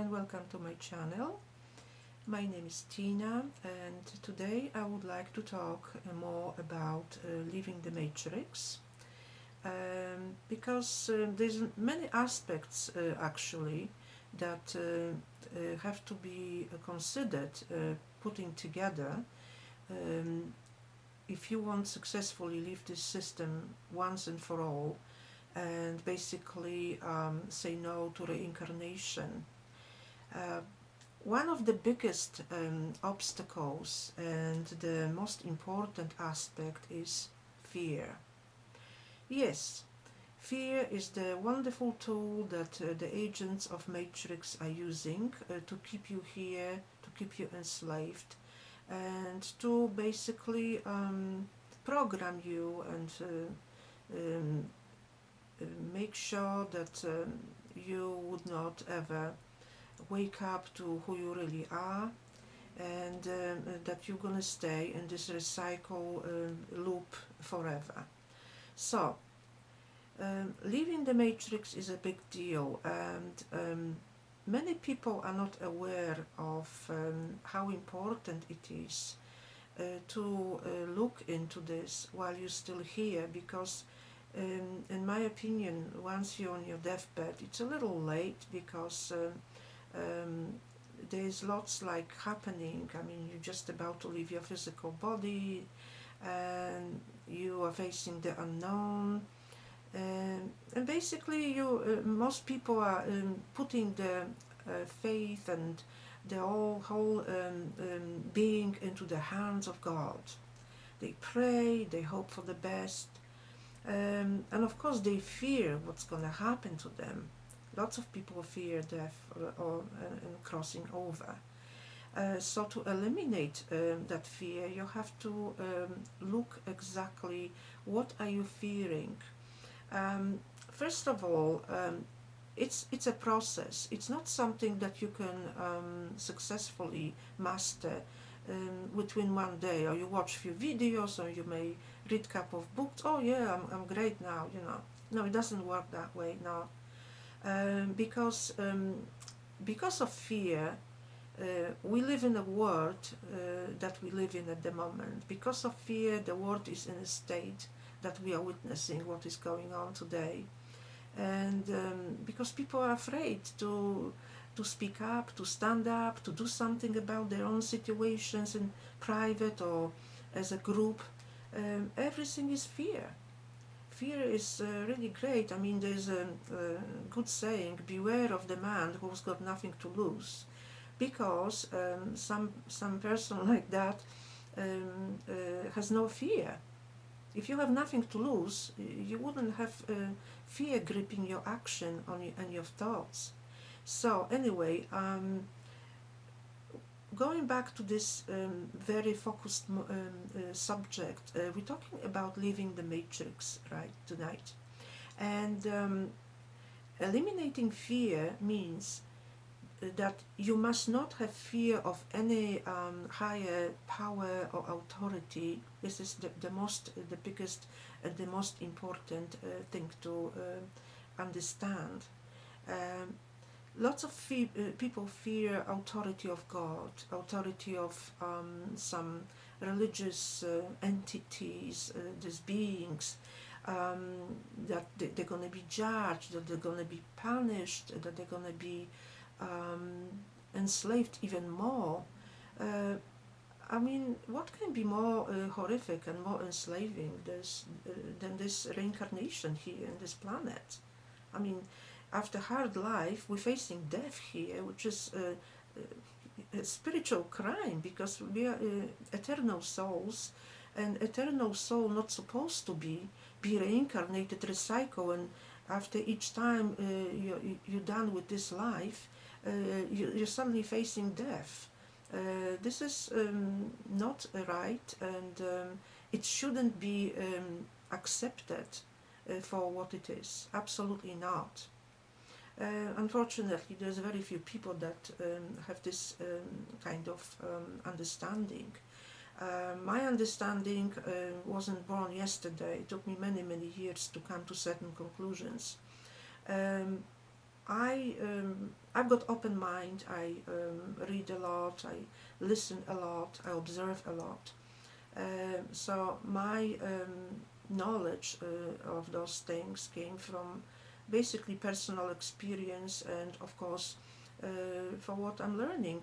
and welcome to my channel. My name is Tina, and today I would like to talk more about leaving the matrix, because there's many aspects actually that have to be considered putting together if you want to successfully leave this system once and for all, and basically say no to reincarnation. One of the biggest obstacles and the most important aspect is fear. Yes, fear is the wonderful tool that the agents of Matrix are using to keep you here, to keep you enslaved, and to basically program you and make sure that you would not ever wake up to who you really are, and that you're gonna stay in this recycle loop forever. So leaving the matrix is a big deal, and many people are not aware of how important it is to look into this while you're still here, because in my opinion, once you're on your deathbed, it's a little late, because there's lots like happening. I mean, you're just about to leave your physical body, and you are facing the unknown, and basically most people are putting the faith and the whole being into the hands of God. They pray, they hope for the best, and of course they fear what's going to happen to them. Lots of people fear death or crossing over. So to eliminate that fear, you have to look exactly what are you fearing. First of all, it's a process. It's not something that you can successfully master within one day, or you watch a few videos, or you may read a couple of books. Oh yeah, I'm great now, you know. No, it doesn't work that way, no. Because of fear, we live in a world that we live in at the moment. Because of fear, the world is in a state that we are witnessing what is going on today. And because people are afraid to speak up, to stand up, to do something about their own situations in private or as a group, everything is fear. Fear is really great. I mean, there's a good saying, beware of the man who's got nothing to lose, because some person like that has no fear. If you have nothing to lose, you wouldn't have fear gripping your action and your thoughts. So anyway, going back to this very focused subject, we're talking about leaving the matrix right tonight, and eliminating fear means that you must not have fear of any higher power or authority. This is the biggest and the most important thing to understand. Lots of people fear authority of God, authority of some religious entities, these beings, that they're going to be judged, that they're going to be punished, that they're going to be enslaved even more. I mean, what can be more horrific and more enslaving than this reincarnation here in this planet? I mean, after hard life, we're facing death here, which is a spiritual crime, because we are eternal souls, and eternal soul not supposed to be reincarnated, recycle, and after each time you're done with this life, you're suddenly facing death. This is not right, and it shouldn't be accepted for what it is. Absolutely not. Unfortunately, there's very few people that have this kind of understanding. My understanding wasn't born yesterday. It took me many years to come to certain conclusions. I've got open mind. I read a lot. I listen a lot. I observe a lot. So my knowledge of those things came from basically personal experience, and of course for what I'm learning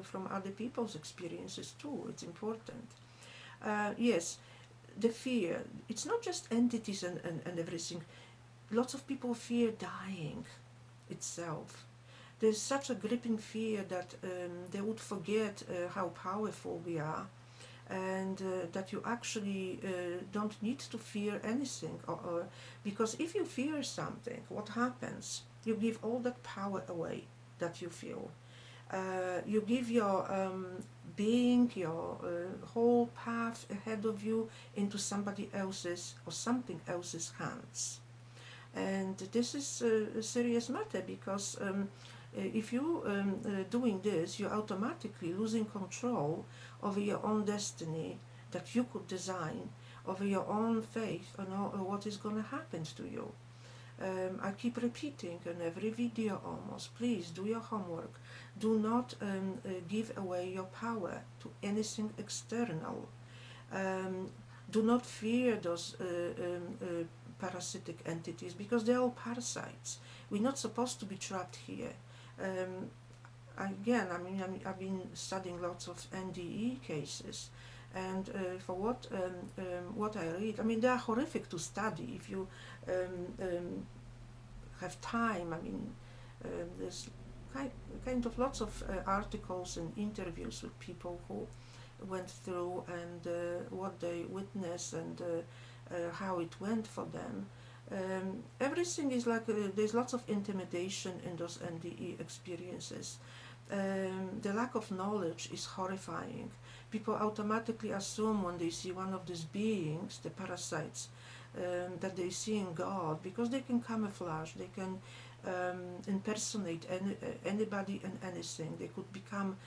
from other people's experiences too. It's important. Yes, the fear. It's not just entities and everything. Lots of people fear dying itself. There's such a gripping fear that they would forget how powerful we are, and that you actually don't need to fear anything. Because if you fear something, what happens? You give all that power away that you feel. You give your being, your whole path ahead of you into somebody else's or something else's hands. And this is a serious matter because if you doing this, you're automatically losing control over your own destiny that you could design, over your own faith and what is going to happen to you. I keep repeating in every video almost, please do your homework. Do not give away your power to anything external. Um, do not fear those parasitic entities because they're all parasites. We're not supposed to be trapped here. Um, Again, I've been studying lots of NDE cases, and for what I read, they are horrific to study if you have time. There's kind of lots of articles and interviews with people who went through and what they witnessed and how it went for them. Everything is like there's lots of intimidation in those NDE experiences. The lack of knowledge is horrifying. People automatically assume when they see one of these beings, the parasites, that they see in God because they can camouflage, they can impersonate anybody and anything. They could become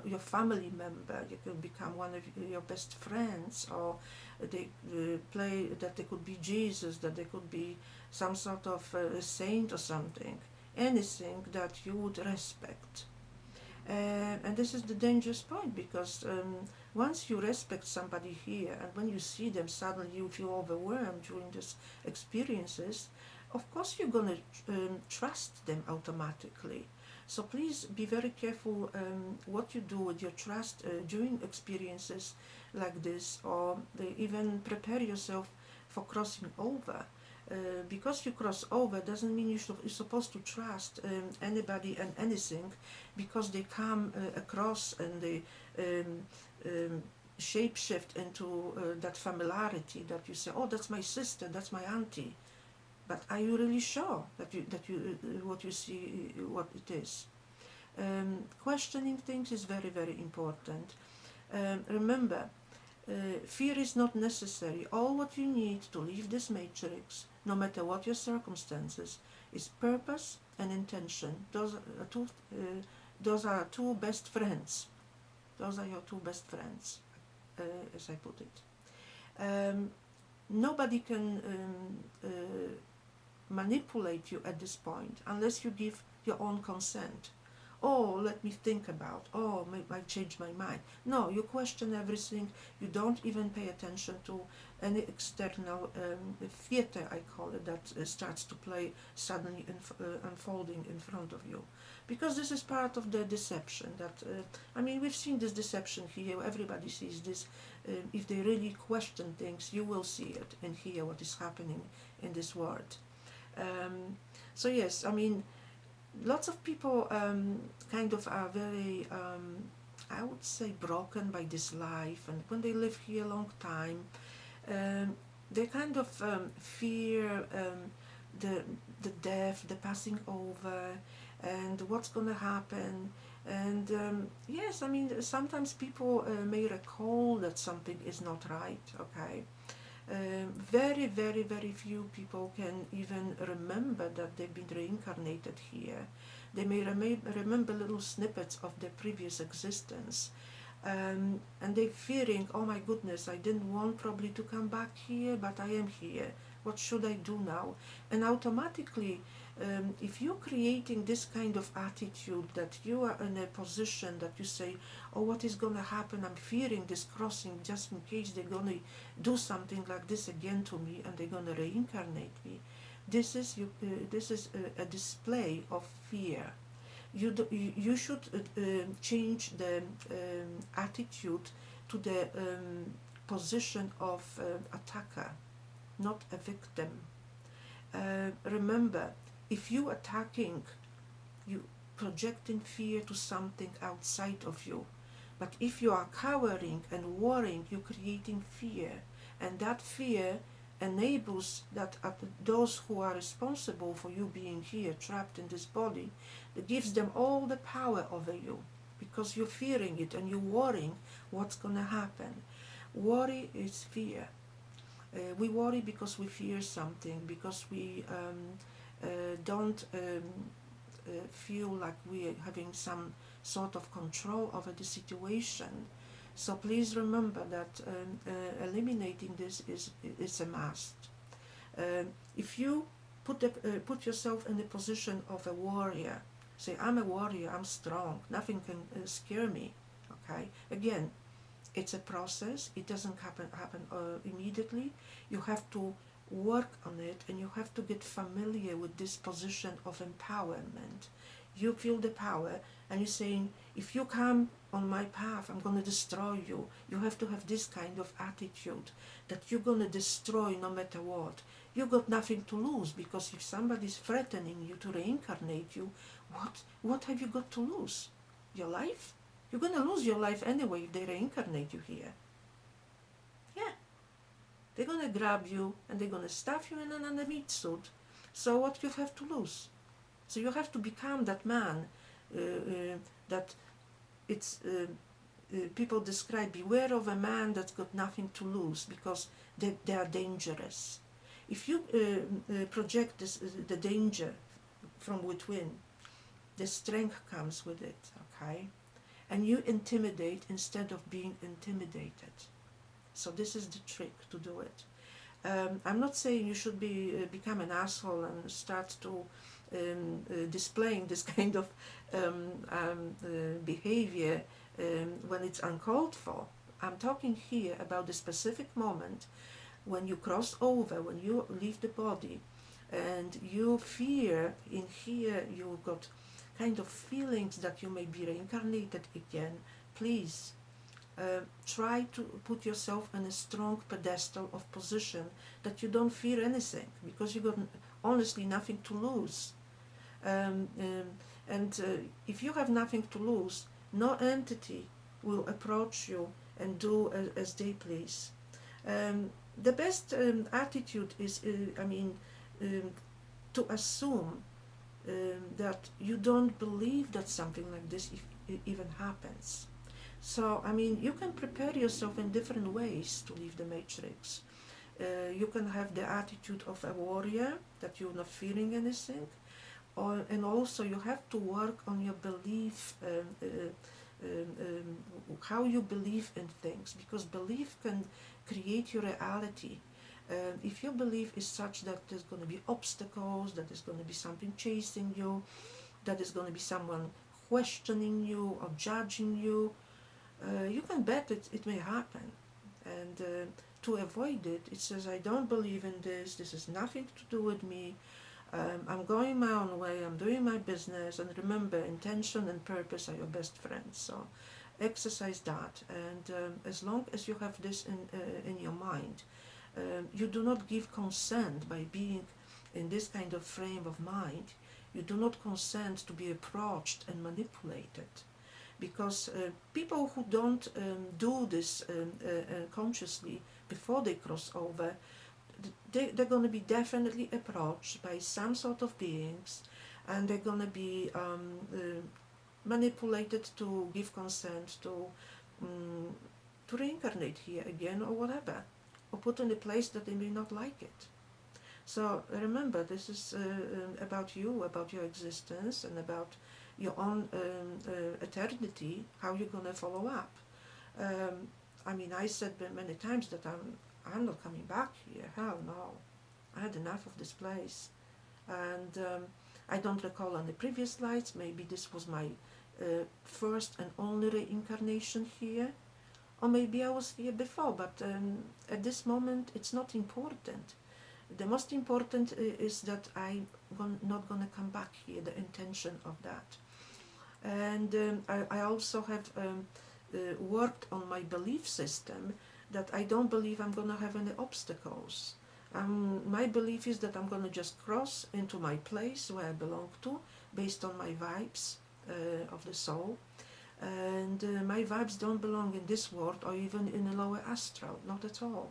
your family member, they could become one of your best friends, or they play that they could be Jesus, that they could be some sort of saint or something. Anything that you would respect. And this is the dangerous point because once you respect somebody here and when you see them suddenly you feel overwhelmed during these experiences, of course you're going to trust them automatically. So please be very careful what you do with your trust during experiences like this, or even prepare yourself for crossing over. Because you cross over doesn't mean you're supposed to trust anybody and anything because they come across and they shapeshift into that familiarity that you say, oh, that's my sister, that's my auntie. But are you really sure that you what you see, what it is? Questioning things is very, very important. Remember, fear is not necessary. All what you need to leave this matrix, no matter what your circumstances, is purpose and intention. Those are two best friends. Those are your two best friends, as I put it. Nobody can manipulate you at this point unless you give your own consent. Oh, let me think about, oh, I change my mind. No, you question everything. You don't even pay attention to any external theater, I call it, that starts to play suddenly unfolding in front of you. Because this is part of the deception that, we've seen this deception here, everybody sees this. If they really question things, you will see it and hear what is happening in this world. So yes, lots of people kind of are very, I would say, broken by this life, and when they live here a long time, they kind of fear the death, the passing over, and what's going to happen. And yes, sometimes people may recall that something is not right, okay? Very, very, very few people can even remember that they've been reincarnated here. They may remember little snippets of their previous existence. And they're fearing, oh my goodness, I didn't want probably to come back here, but I am here. What should I do now? And automatically if you're creating this kind of attitude that you are in a position that you say, oh, what is going to happen? I'm fearing this crossing just in case they're going to do something like this again to me and they're going to reincarnate me. This is a display of fear. You should change the attitude to the position of attacker, not a victim. Remember, if you attacking, you projecting fear to something outside of you. But if you are cowering and worrying, you're creating fear, and that fear enables that those who are responsible for you being here trapped in this body, it gives them all the power over you, because you're fearing it and you're worrying what's going to happen. Worry is fear. We worry because we fear something, because we don't feel like we are having some sort of control over the situation. So please remember that eliminating this is a must. If you put yourself in the position of a warrior, say, I'm a warrior, I'm strong, nothing can scare me. Okay, again, it's a process. It doesn't happen immediately. You have to work on it, and you have to get familiar with this position of empowerment. You feel the power, and you're saying, if you come on my path, I'm going to destroy you. You have to have this kind of attitude that you're going to destroy no matter what. You got nothing to lose, because if somebody's threatening you to reincarnate you, what have you got to lose? Your life? You're going to lose your life anyway if they reincarnate you here. Yeah. They're going to grab you and they're going to stuff you in another meat suit. So what you have to lose? So you have to become that man that it's people describe, beware of a man that's got nothing to lose, because they are dangerous. If you project the danger from within, the strength comes with it, okay? And you intimidate instead of being intimidated. So this is the trick to do it. I'm not saying you should become an asshole and start to displaying this kind of behavior when it's uncalled for. I'm talking here about the specific moment when you cross over, when you leave the body, and you fear, in here you got kind of feelings that you may be reincarnated again. Please try to put yourself in a strong pedestal of position that you don't fear anything, because you got honestly nothing to lose. If you have nothing to lose, no entity will approach you and do as they please. The best attitude is, to assume that you don't believe that something like this even happens. So, you can prepare yourself in different ways to leave the matrix. You can have the attitude of a warrior, that you're not fearing anything, and also you have to work on your belief, how you believe in things, because belief can create your reality. If your belief is such that there's going to be obstacles, that there's going to be something chasing you, that there's going to be someone questioning you or judging you, you can bet it may happen. And to avoid it, it says, I don't believe in this has nothing to do with me, I'm going my own way, I'm doing my business. And remember, intention and purpose are your best friends. So exercise that, and as long as you have this in your mind, you do not give consent by being in this kind of frame of mind. You do not consent to be approached and manipulated, because people who don't do this consciously before they cross over, they're going to be definitely approached by some sort of beings, and they're going to be manipulated to give consent to reincarnate here again, or whatever, or put in a place that they may not like it. So remember, this is about you, about your existence, and about your own eternity, how you're going to follow up. I said many times that I'm not coming back here. Hell no. I had enough of this place. And I don't recall any previous lives. Maybe this was my first and only reincarnation here, or maybe I was here before, but at this moment it's not important. The most important is that I'm not going to come back here, the intention of that. And I also have worked on my belief system that I don't believe I'm going to have any obstacles. My belief is that I'm going to just cross into my place where I belong to based on my vibes of the soul. And my vibes don't belong in this world or even in the lower astral, not at all.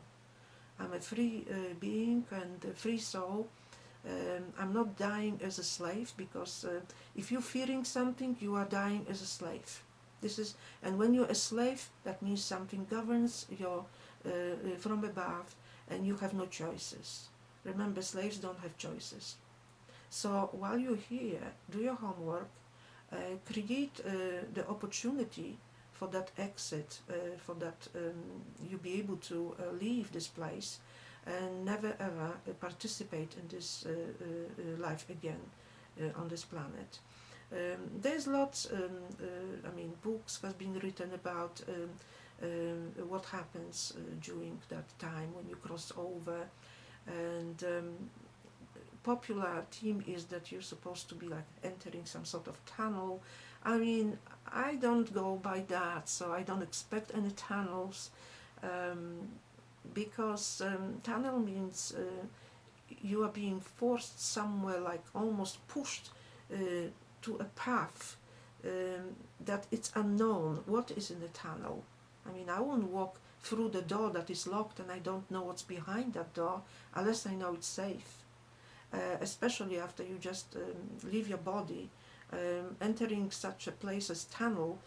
I'm a free being and a free soul. I'm not dying as a slave, because if you're fearing something, you are dying as a slave. And when you're a slave, that means something governs you from above, and you have no choices. Remember, slaves don't have choices. So while you're here, do your homework, create the opportunity for that exit, for that you be able to leave this place and never ever participate in this life again on this planet. There's lots, books has been written about what happens during that time when you cross over, and popular theme is that you're supposed to be like entering some sort of tunnel. I mean, I don't go by that, so I don't expect any tunnels, because tunnel means you are being forced somewhere, like almost pushed to a path that it's unknown. What is in the tunnel? I mean, I won't walk through the door that is locked and I don't know what's behind that door unless I know it's safe. Especially after you just leave your body, entering such a place as tunnel,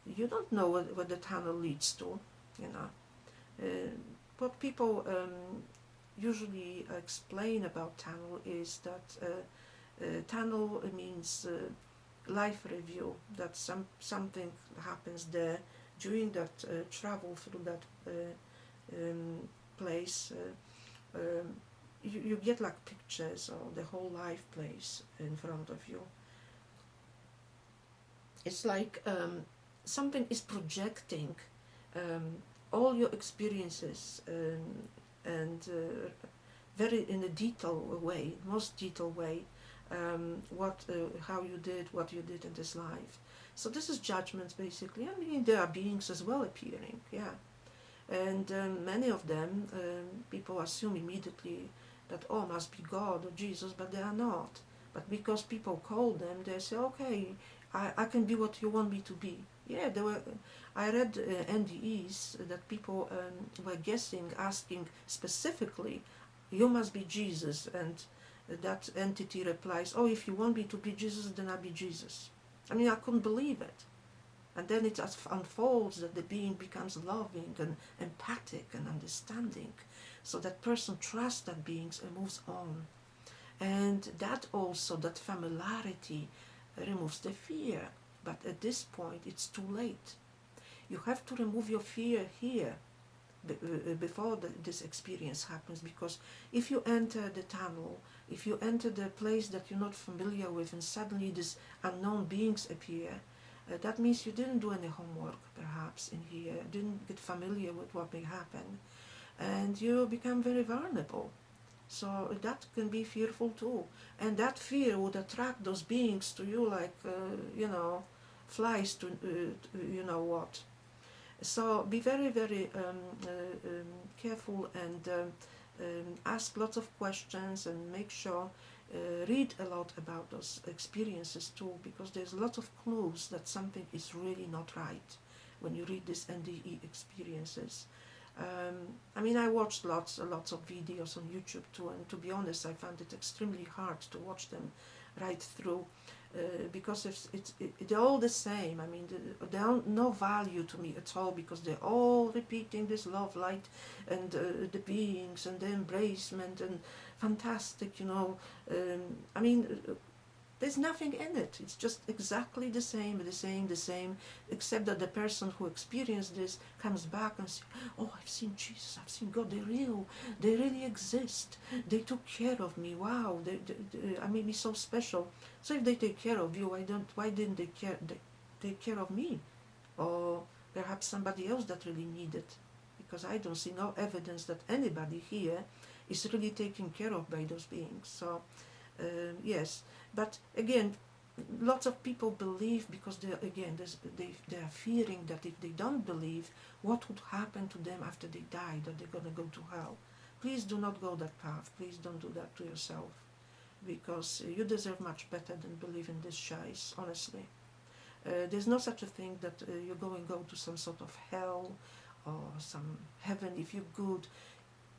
you don't know what the tunnel leads to, you know. What people usually explain about tunnel is that tunnel means life review, that something happens there during that travel through that place. You get like pictures of the whole life place in front of you. It's like something is projecting all your experiences, and very in a detailed way, most detailed way, how you did what you did in this life. So this is judgments basically. I mean, there are beings as well appearing, yeah, and many of them people assume immediately that must be God or Jesus, but they are not. But because people call them, they say, okay, I can be what you want me to be. Yeah, I read NDEs that people were guessing, asking specifically, you must be Jesus, and that entity replies, oh, if you want me to be Jesus, then I'll be Jesus. I mean, I couldn't believe it. And then it unfolds that the being becomes loving and empathic and understanding. So that person trusts that beings and moves on. And that also, that familiarity removes the fear. But at this point, it's too late. You have to remove your fear here before this experience happens, because if you enter the tunnel, if you enter the place that you're not familiar with, and suddenly these unknown beings appear, that means you didn't do any homework perhaps in here, didn't get familiar with what may happen, and you become very vulnerable. So that can be fearful too, and that fear would attract those beings to you like flies to you know what. So be very, very careful, and ask lots of questions, and make sure read a lot about those experiences too, because there's lots of clues that something is really not right when you read these NDE experiences. I watched lots of videos on YouTube too, and to be honest, I found it extremely hard to watch them right through, because they're all the same. I mean, they are no value to me at all, because they're all repeating this love light and the beings and the embracement and fantastic, There's nothing in it. It's just exactly the same, except that the person who experienced this comes back and says, oh, I've seen Jesus, I've seen God, they're real, they really exist, they took care of me, wow, I made me so special. So if they take care of you, why didn't they take care of me? Or perhaps somebody else that really needed, because I don't see no evidence that anybody here is really taken care of by those beings. So yes, but again, lots of people believe because they are fearing that if they don't believe, what would happen to them after they die, that they're going to go to hell. Please do not go that path. Please don't do that to yourself, because you deserve much better than believe in this shies, honestly. There's no such a thing that you're going to go to some sort of hell or some heaven if you're good.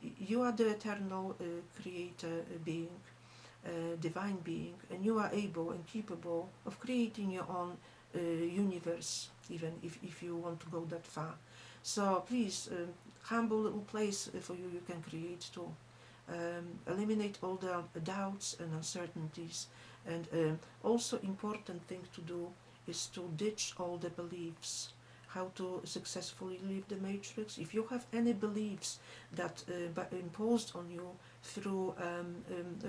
You are the eternal creator being, divine being, and you are able and capable of creating your own universe, even if you want to go that far. So please, humble little place for you can create too. Eliminate all the doubts and uncertainties, and also important thing to do is to ditch all the beliefs. How to successfully leave the matrix. If you have any beliefs that imposed on you through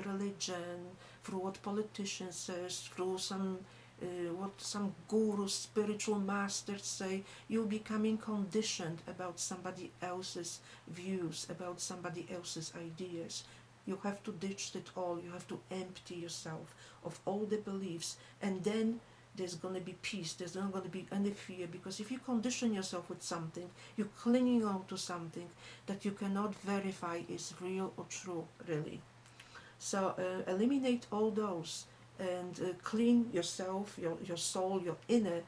religion, through what politicians say, through what some gurus, spiritual masters say, you're becoming conditioned about somebody else's views, about somebody else's ideas. You have to ditch it all. You have to empty yourself of all the beliefs, and then there's going to be peace. There's not going to be any fear, because if you condition yourself with something, you're clinging on to something that you cannot verify is real or true, really. So eliminate all those, and clean yourself, your soul, your inner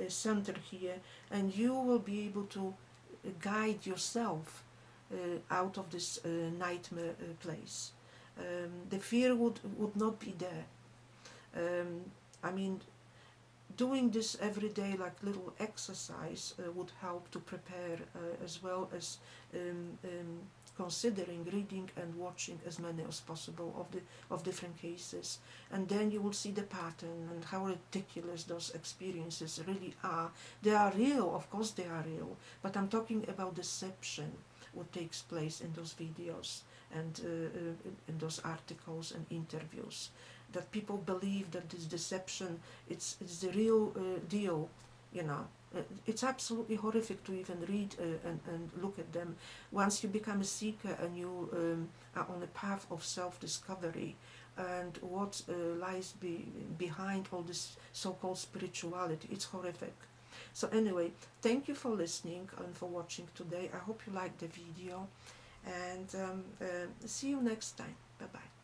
center here, and you will be able to guide yourself out of this nightmare place. The fear would not be there. I mean, doing this every day, like little exercise, would help to prepare, as well as considering reading and watching as many as possible of different cases, and then you will see the pattern and how ridiculous those experiences really are. They are real, of course they are real, but I'm talking about deception, what takes place in those videos and in those articles and interviews, that people believe that this deception, it's the real deal, you know. It's absolutely horrific to even read and look at them. Once you become a seeker and you are on a path of self-discovery, and what lies behind all this so-called spirituality, it's horrific. So anyway, thank you for listening and for watching today. I hope you liked the video, and see you next time. Bye bye.